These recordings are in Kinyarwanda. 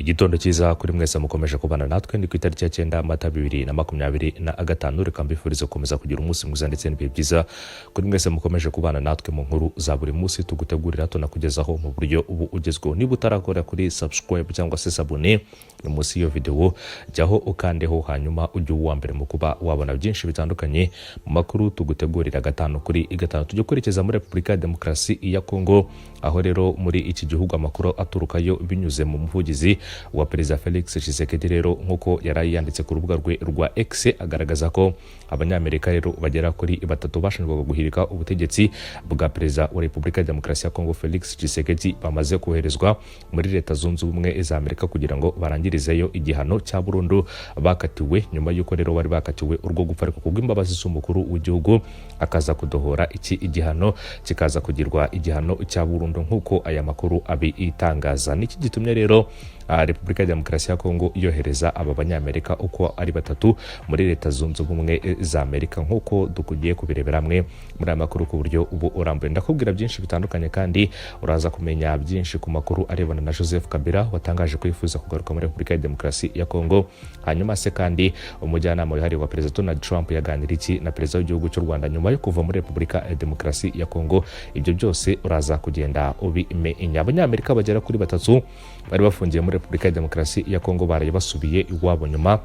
Igitondo cyiza kuri mwese mukomeje kubana natwe ni ku itariki ya 9 Mata 2025. Reka mbifurize gukomeza kugira umunsi mwiza ndetse n'ibihe byiza kuri mwese mukomeje kubana natwe mu nkuru za buri munsi tugutegurira tunakugezaho mu buryo ubu ugezweho. Niba utarakora kuri subscribe cyangwa se sabone ni munsi y'iyo video, jyaho ukandeho hanyuma ujye uwa mbere mu kuba wabona byinshi bitandukanye mu makuru tugutegurira gatanu kuri gatanu. Tujye kwerekeza muri Repubulika ya Demokarasi ya Kongo, aho rero muri iki gihugu amakuru aturukayo binyuze mu muvugizi wa Perezida Felix Tshisekedi rero nkuko yari yanditse ku rubuga rwe rwa X, agaragaza ko abanyamerika rero bagera kuri batatu bashinjwaga guhirika ubutegetsi bwa Perezida wa Repubulika ya Demokarasi ya Kongo Felix Tshisekedi bamaze koherezwa muri Leta Zunze Ubumwe za Amerika kugira ngo barangirizeyo igihano cya burundu bakatiwe, nyuma y'uko rero bari bakatiwe urwo gupfa ariko kubw'imbabazi z'umukuru w'igihugu akaza kudohora iki igihano kikaza kugirwa igihano cya burundu nkuko aya makuru abitangaza. Niki gitumye rero Repubulika ya Demokarasi ya Kongo yohereza aba banyamerika uko ari batatu muri Leta Zunze Ubumwe za Amerika nkuko dukugiye kubirebera hamwe muri aya makuru ku buryo ubu urambuye. Ndakubwira byinshi bitandukanye kandi uraza kumenya byinshi ku makuru arebana na Joseph Kabila watangaje kwifuza kugaruka muri Repubulika ya Demokarasi ya Kongo. Hanyuma se kandi umujyanama wihariye wa Perezida Donald Trump yaganira iki na Perezida w'igihugu cy'u Rwanda nyuma yo kuva muri Repubulika ya Demokarasi ya Kongo. Ibyo byose uraza kugenda ubimenya. Abanyamerika bagera kuri batatu bari bafungiye muri Repubulika ya Demokarasi ya Kongo baraye basubiye iwabo nyuma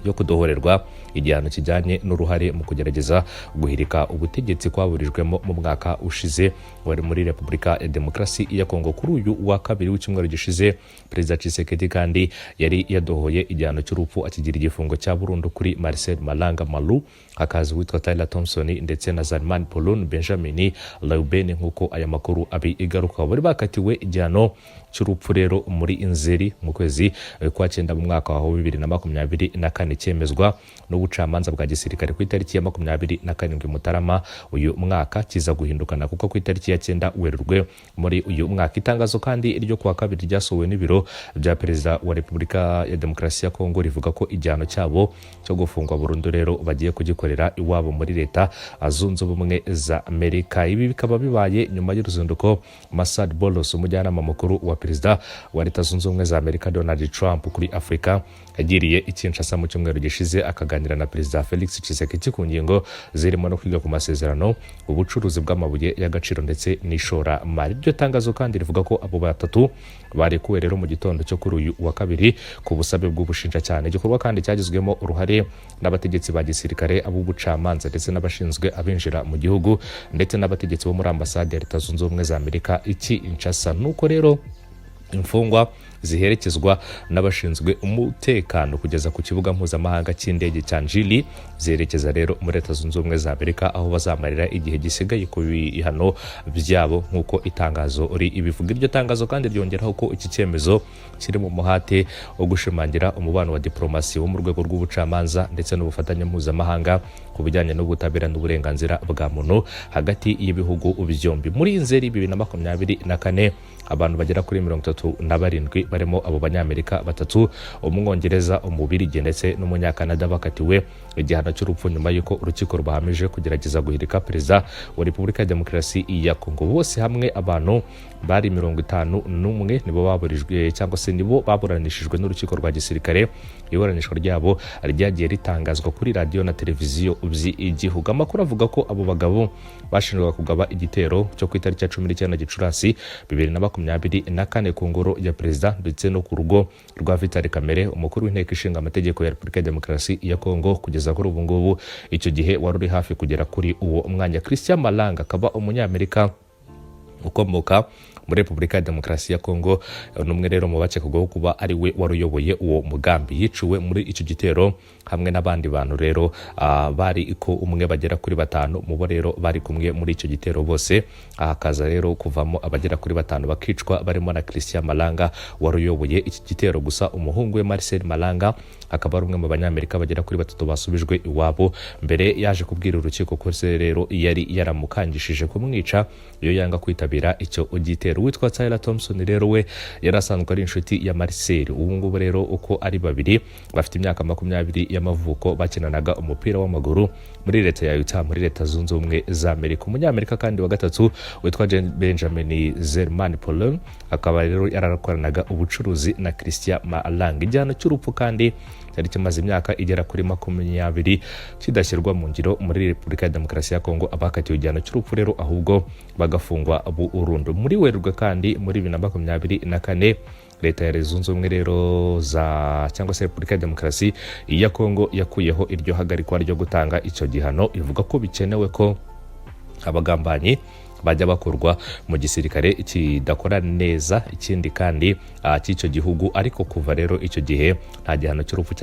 yo kudohorerwa igihano kijyanye n'uruhare mu kugerageza guhirika ubutegetsi kwaburijwemo mu mwaka ushize wari muri Repubulika ya Demokarasi ya Kongo. Kuri uyu wa kabiri w'icyumweru gishize Perezida Tshisekedi kandi yari yadohoye igihano cy'urupfu akigira igifungo cya burundu kuri Marcel Malanga Malu, hakaza witwa Tyler Thompson ndetse na Zalman Polon Benjamin Leuben nkuko aya makuru abigaruka. Bari bakatiwe igihano cy'urupfu rero muri Nzeri mu kwezi kwa 9 mu mwaka wa 2024 cyemezwa n'ubucamanza bwa gisirikare ku itariki ya 27 Mutarama uyu mwaka, kiza guhindukana kuko ku itariki ya 9 Werurwe muri uyu mwaka. Itangazo kandi iryo kuwa kabiri ryasohowe n'ibiro bya Perezida wa Repubulika ya Demokarasi ya Kongo rivuga ko igihano cyabo cyo gufungwa burundu rero bagiye kugikorera iwabo muri Leta Zunze Ubumwe za Amerika. Ibi bikaba bibaye nyuma y'uruzinduko Masad Bolos, umujyanama mukuru wa Perezida wa Leta Zunze Ubumwe za Amerika Donald Trump kuri Afrika, yagiriye i Kinshasa mu cyumweru gishize akaganira na Perezida Felix Tshisekedi ku ngingo zirimo no kwiga ku masezerano, ubucuruzi bw'amabuye y'agaciro ndetse n'ishora mari. Iryo tangazo kandi rivuga ko abo batatu barekuwe rero mu gitondo cyo kuri uyu wa kabiri ku busabe bw'ubushinjacyaha. Igikorwa kandi cyagizwemo uruhare n'abategetsi ba gisirikare, ab'ubucamanza ndetse n'abashinzwe abinjira mu gihugu ndetse n'abategetsi bo muri ambasade ya Leta Zunze Ubumwe za Amerika i Kinshasa. Nuko rero imfungwa ziherekezwa n'abashinzwe umutekano kugeza ku kibuga mpuzamahanga cy'indege cya Njili, zerekeza rero muri Leta Zunze Ubumwe za Amerika aho bazamarira igihe gisigaye ku bihano byabo nkuko itangazo ibivuga. Iryo tangazo kandi ryongeraho ko iki cyemezo kiri mu muhate wo gushimangira umubano wa diplomasi wo mu rwego rw'ubucamanza ndetse n'ubufatanye mpuzamahanga ku bijyanye n'ubutabera n'uburenganzira bwa muntu hagati y'ibihugu byombi. Muri Nzeri 2024 abantu bagera kuri 37 barimo abo banyamerika batatu, umwongereza, umubirigi ndetse n'umunyakanada bakatiwe igihano cy'urupfu nyuma y'uko urukiko rubahamije kugerageza guhirika Perezida wa Repubulika ya Demokarasi ya Kongo. Bose hamwe abantu bari 51 nibo baburijwe cyangwa se nibo baburanishijwe n'urukiko rwa gisirikare. Iburanishwa ryabo ryagiye ritangazwa kuri radio na televiziyo by'igihugu. Amakuru avuga ko abo bagabo bashinjwaga kugaba igitero cyo ku itariki ya 19 Gicurasi 2024 ku ngoro ya Perezida ndetse no ku rugo rwa Vital Kamerhe, umukuru w'inteko ishinga amategeko ya Repubulika ya Demokarasi ya Kongo. Kugeza kuri ubu ngubu icyo gihe wari uri hafi kugera kuri uwo mwanya. Christian Malanga akaba umunyamerika ukomoka muri Repubulika ya Demokarasi ya Kongo, n'umwe rero mu bakekwaho kuba ari we waruyoboye uwo mugambi. Yiciwe muri icyo gitero hamwe n'abandi bantu rero bari ko umwe bagera kuri 5 mu bo rero bari kumwe muri icyo gitero. Bose hakaza rero kuvamo abagera kuri 5 bakicwa barimo na Christian Malanga waruyoboye iki gitero. Gusa umuhungu we Marcel Malanga akaba ari umwe mu banyamerika bagera kuri 3 basubijwe iwabo. Mbere yaje kubwira urukiko ko se rero yari yaramukangishije kumwica iyo yanga kwitabira icyo gitero Marcel. Witwa Tyler Thompson rero we yari asanzwe ari inshuti ya Marcel. Ubu ngubu rero uko ari babiri bafite imyaka 20 y'amavuko bakinanaga umupira w'amaguru muri leta ya Utah muri leta zunze ubumwe za Amerika. Umunyamerika kandi wa gatatu witwa Benjamin Zerman Polon akaba rero yararakoranaga ubucuruzi na Christian Malang. Igihano cy'urupfu kandi cyari kimaze imyaka igera kuri 20 kidashyirwa mu ngiro muri Repubulika ya Demokarasi ya Kongo. Abakatiwe igihano cy'urupfu rero ahubwo bagafungwa burundu. Muri Werurwe kandi muri 2024 leta ya zunze ubumwe rero cyangwa se Repubulika ya Demokarasi ya Kongo yakuyeho iryo hagarikwa ryo gutanga icyo gihano, ivuga ko bikenewe ko abagambanyi bajya bakorwa mu gisirikare kidakora neza ikindi kandi cy'icyo gihugu. Ariko kuva rero icyo gihe nta gihano cy'urupfu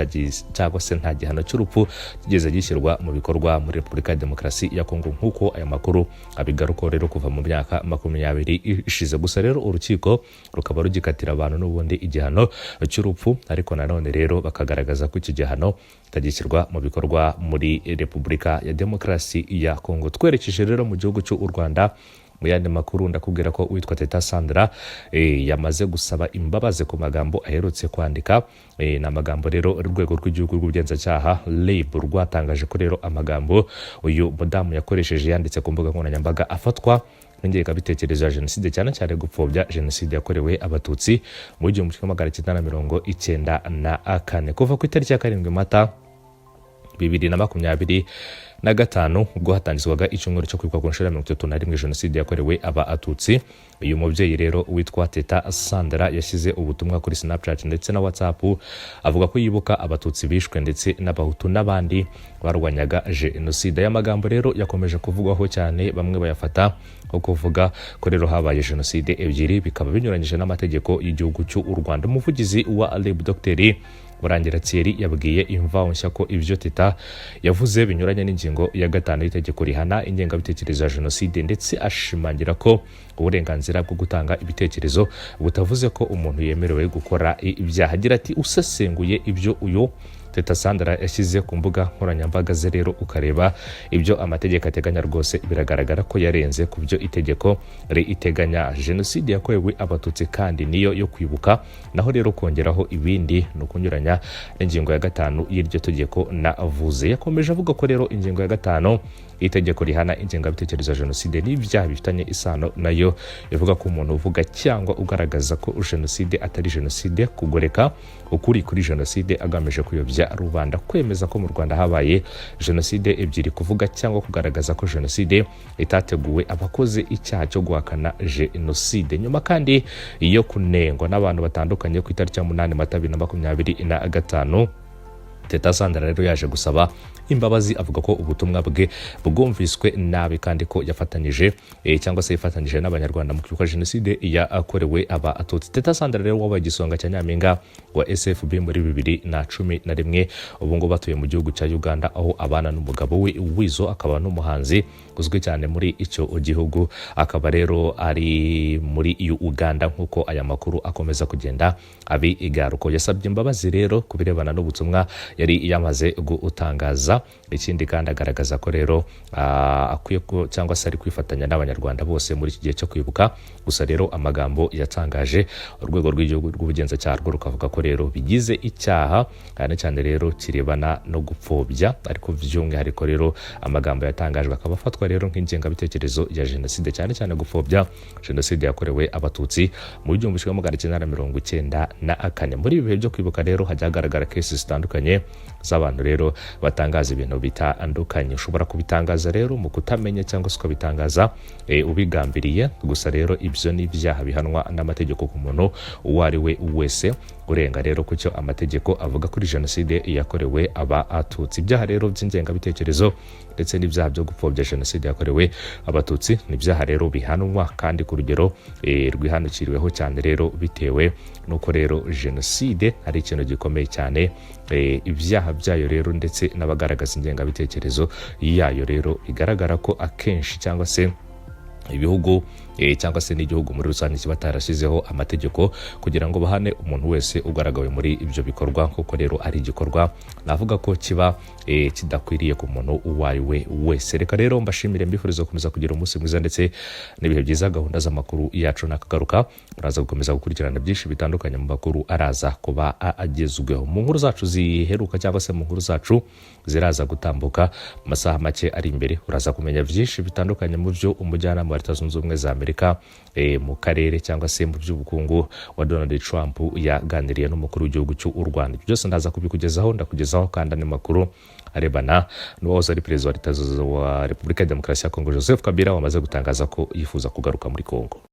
cyangwa se nta gihano cy'urupfu kigeze gishyirwa mu bikorwa muri Repubulika ya Demokarasi ya Kongo nk'uko aya makuru abigaruka rero kuva mu myaka 20 ishize. Gusa rero urukiko rukaba rugikatira abantu n'ubundi igihano cy'urupfu, ariko nanone rero bakagaragaza ko iki gihano kitagishyirwa mu bikorwa muri Repubulika ya Demokarasi ya Kongo. Twerekeje rero mu gihugu cy'u Rwanda. Mu yandi makuru ndakubwira ko witwa Teta Sandra yamaze gusaba imbabazi ku magambo aherutse kwandika. Ni amagambo rero urwego rw'igihugu rw'ubugenzacyaha RIB rwatangaje ko rero amagambo uyu mudamu yakoresheje yanditse ku mbuga nkoranyambaga afatwa nk'ingengabitekerezo ya jenoside, cyane cyane gupfobya jenoside yakorewe abatutsi mu 1994 kuva ku itariki ya 7 Mata 2025 ubwo hatangizwaga icyumweru cyo kwibuka ku nshuro ya 31 jenoside yakorewe abatutsi. Uyu mubyeyi rero witwa Teta Sandra yashyize ubutumwa kuri Snapchat ndetse na WhatsApp avuga ko yibuka abatutsi bishwe ndetse n'abahutu n'abandi barwanyaga jenoside. Aya magambo rero yakomeje kuvugwaho cyane, bamwe bayafata nko kuvuga ko rero habaye jenoside ebyiri bikaba binyuranyije n'amategeko y'igihugu cy'u Rwanda. Umuvugizi wa RIB Dr. Murangira Thierry yabwiye Imvaho Nshya ko ibyo Teta yavuze binyuranye n'ingingo ya 5 y'itegeko rihana ingengabitekerezo ya jenoside, ndetse ashimangira ko uburenganzira bwo gutanga ibitekerezo butavuze ko umuntu yemerewe gukora ibyaha. Agira ati usesenguye ibyo uyu Teta Sandra yashyize ku mbuga nkoranyambaga ze rero ukareba ibyo amategeko ateganya, rwose biragaragara ko yarenze ku byo itegeko iteganya. Jenoside yakorewe abatutsi kandi niyo yo kwibuka, naho rero kongeraho ibindi no kunyuranya n'ingingo ya 5 y'iryo tegeko navuze. Yakomeje avuga ko rero ingingo ya 5 itegeko rihana ingengabitekerezo ya jenoside n'ibyaha bifitanye isano nayo ivuga ko umuntu uvuga cyangwa ugaragaza ko jenoside atari jenoside, kugoreka ukuri kuri jenoside agamije kuyobya rubanda, kwemeza ko mu Rwanda habaye jenoside ebyiri, kuvuga cyangwa kugaragaza ko jenoside itateguwe, abakoze icyaha cyo guhakana jenoside. Nyuma kandi iyo kunengwa n'abantu batandukanye ku itariki ya 8 Mata 2025 Teta Sandra rero yaje gusaba imbabazi, avuga ko ubutumwa bwe bwumviswe nabi kandi ko yafatanyije cyangwa se yifatanyije n'abanyarwanda mu kwibuka jenoside yakorewe abatutsi. Teta Sandra rero wabaye igisonga cya nyampinga wa SFB muri 2011, ubu ngo batuye mu gihugu cya Uganda aho abana n'umugabo we Wizo, akaba n'umuhanzi uzwi cyane muri icyo gihugu, akaba rero ari muri Uganda nk'uko aya makuru akomeza kugenda abigaruka. Yasabye imbabazi rero kubirebana n'ubutumwa yari yamaze gutangaza. Ikindi kandi agaragaza ko rero akwiye cyangwa se ari kwifatanya n'abanyarwanda bose muri iki gihe cyo kwibuka. Gusa rero amagambo yatangaje urwego rw'igihugu rw'ubugenzacyaha rwo rukavuga ko rero bigize icyaha cyane rero kirebana no gupfobya, ariko by'umwihariko rero amagambo yatangajwe akaba afatwa rero nk'ingengabitekerezo ya jenoside, cyane gupfobya jenoside yakorewe abatutsi mu 1994. Muri ibi bihe byo kwibuka rero hajya hagaragara cases zitandukanye z'abantu rero batangaza ibintu bitandukanye. Ushobora kubitangaza rero mu kutamenya cyangwa se ukabitangaza ubigambiriye. Gusa rero ibyo ni ibyaha bihanwa n'amategeko ku muntu uwo ari we wese urenga rero ku cyo amategeko avuga kuri jenoside yakorewe abatutsi. Ibyaha rero by'ingengabitekerezo ndetse n'ibyaha byo gupfobya jenoside yakorewe abatutsi ni ibyaha rero bihanwa kandi ku rugero rwihanukiriweho cyane rero, bitewe nuko rero jenoside ari ikintu gikomeye cyane. Ibyaha byayo rero ndetse n'abagaragaza ingengabitekerezo yayo rero bigaragara ko akenshi cyangwa se ibihugu cyangwa se n'igihugu muri rusange kiba tarashyizeho amategeko kugira ngo bahane umuntu wese ugaragawe muri ibyo bikorwa, kuko rero ari igikorwa navuga ko kiba kidakwiriye ku muntu uwo ari we wese. Reka rero mbashimire, mbifuriza gukomeza kugira umunsi mwiza ndetse n'ibihe byiza. Gahunda z'amakuru yacu nakagaruka, uraza gukomeza gukurikirana byinshi bitandukanye mu makuru araza kuba agezweho mu nkuru zacu ziheruka cyangwa se mu nkuru zacu ziraza gutambuka mu masaha make ari imbere. Uraza kumenya byinshi bitandukanye mu byo umujyanama wa Leta Zunze Ubumwe za Amerika mu karere cyangwa se mu by'ubukungu wa Donald Trump yaganiriye n'umukuru w'igihugu cy'u Rwanda. Byose ndaza kubikugezaho, ndakugezaho kandi andi makuru arebana n'uwahoze ari perezida wa Repubulika ya Demokarasi ya Kongo Joseph Kabila wamaze gutangaza ko yifuza kugaruka muri Kongo.